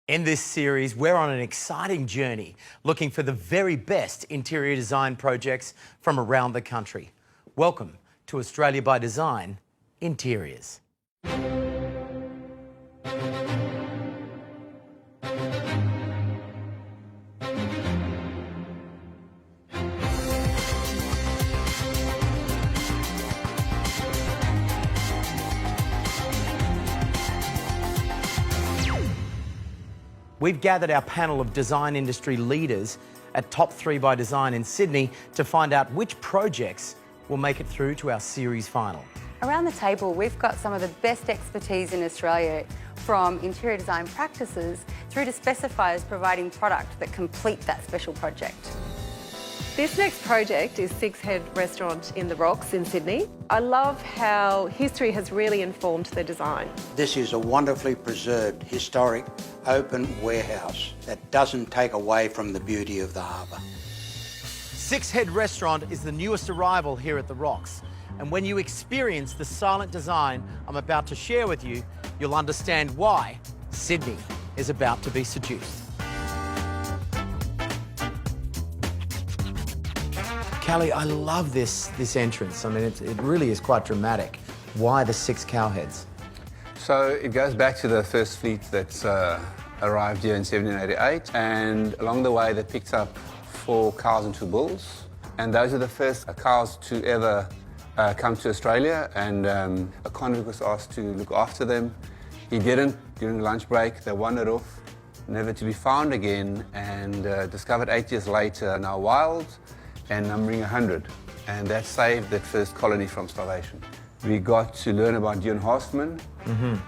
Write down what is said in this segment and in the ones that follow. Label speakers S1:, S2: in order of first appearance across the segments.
S1: In this series, we're on an exciting journey looking for the very best interior design projects from around the country. Welcome to Australia by Design Interiors. We've gathered our panel of design industry leaders at Top 3 by Design in Sydney to find out which projects will make it through to our series final.
S2: Around the table, we've got some of the best expertise in Australia, from interior design practices through to specifiers providing product that complete that special project.
S3: This next project is Six Head Restaurant in the Rocks in Sydney. I love how history has really informed the design.
S4: This is a wonderfully preserved, historic, open warehouse that doesn't take away from the beauty of the harbour.
S1: Six Head Restaurant is the newest arrival here at the Rocks. And when you experience the silent design I'm about to share with you, you'll understand why Sydney is about to be seduced. Callie, I love this entrance. I mean, it really is quite dramatic. Why the 6 cowheads?
S5: So it goes back to the first fleet that arrived here in 1788, and along the way they picked up 4 cows and 2 bulls, and those are the first cows to ever come to Australia, and a convict was asked to look after them. He didn't. During the lunch break, they wandered off, never to be found again, and discovered 8 years later, now wild and numbering 100, and that saved that first colony from starvation. We got to learn about Dion Horstman.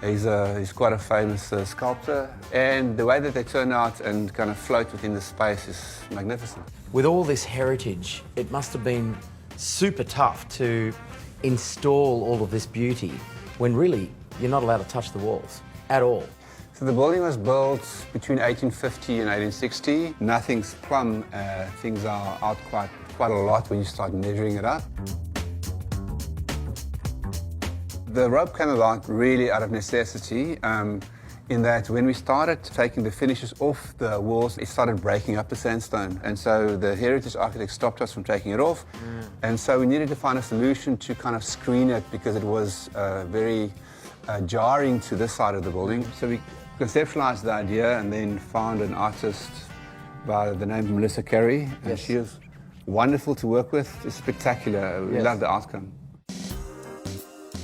S5: He's quite a famous sculptor, and the way that they turn out and kind of float within the space is magnificent.
S1: With all this heritage, it must have been super tough to install all of this beauty when really you're not allowed to touch the walls at all.
S5: So the building was built between 1850 and 1860. Nothing's plumb. Things are out quite a lot when you start measuring it up. The rope came about really out of necessity, in that when we started taking the finishes off the walls, it started breaking up the sandstone. And so the heritage architect stopped us from taking it off. And so we needed to find a solution to kind of screen it, because it was very jarring to this side of the building. So we conceptualized the idea and then found an artist by the name of Melissa Carey, and she was wonderful to work with. It's spectacular. We love the outcome.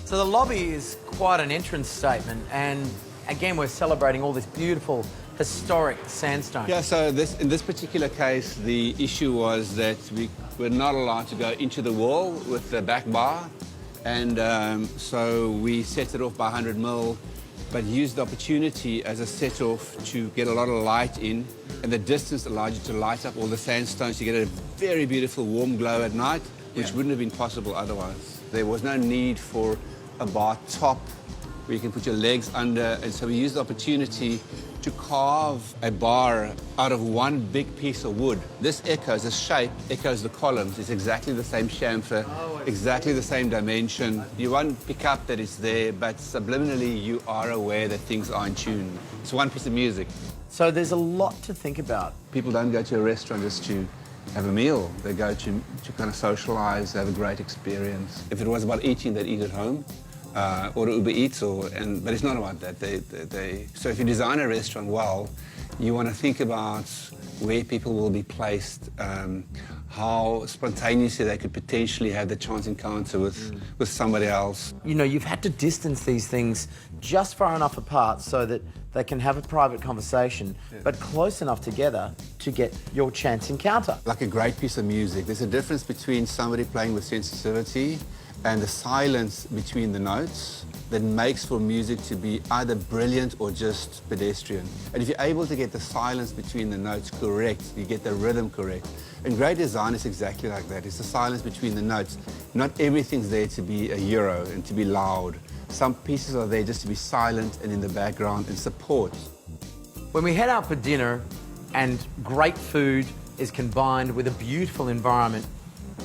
S1: So the lobby is quite an entrance statement, and again we're celebrating all this beautiful historic sandstone.
S5: Yeah, so in this particular case, the issue was that we were not allowed to go into the wall with the back bar, and so we set it off by 100 mil, but used the opportunity as a set-off to get a lot of light in, and the distance allowed you to light up all the sandstones to get a very beautiful warm glow at night, which wouldn't have been possible otherwise. There was no need for a bar top where you can put your legs under, and so we used the opportunity to carve a bar out of one big piece of wood. This shape echoes the columns. It's exactly the same chamfer, exactly the same dimension. You won't pick up that it's there, but subliminally you are aware that things are in tune. It's one piece of music.
S1: So there's a lot to think about.
S5: People don't go to a restaurant just to have a meal. They go to kind of socialize, have a great experience. If it was about eating, they'd eat at home. Or Uber Eats, but it's not about that. So if you design a restaurant well, you want to think about where people will be placed, how spontaneously they could potentially have the chance encounter with somebody else.
S1: You know, you've had to distance these things just far enough apart so that they can have a private conversation, but close enough together to get your chance encounter.
S5: Like a great piece of music, there's a difference between somebody playing with sensitivity and the silence between the notes that makes for music to be either brilliant or just pedestrian. And if you're able to get the silence between the notes correct, you get the rhythm correct. And great design is exactly like that. It's the silence between the notes. Not everything's there to be a hero and to be loud. Some pieces are there just to be silent and in the background and support.
S1: When we head out for dinner and great food is combined with a beautiful environment,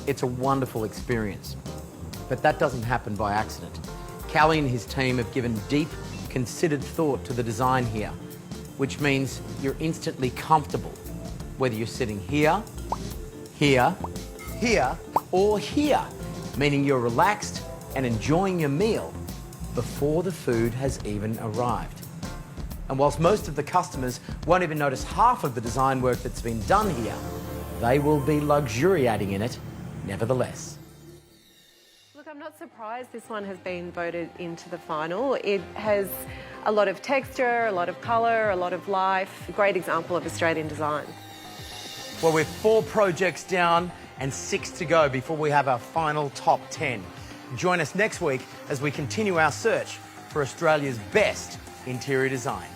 S1: it's a wonderful experience. But that doesn't happen by accident. Callie and his team have given deep, considered thought to the design here. which means you're instantly comfortable, whether you're sitting here, here, here, or here, meaning you're relaxed and enjoying your meal before the food has even arrived. And whilst most of the customers won't even notice half of the design work that's been done here, they will be luxuriating in it nevertheless.
S3: Look, I'm not surprised this one has been voted into the final. It has a lot of texture, a lot of colour, a lot of life. A great example of Australian design.
S1: Well, we're 4 projects down and 6 to go before we have our final top 10. Join us next week as we continue our search for Australia's best interior design.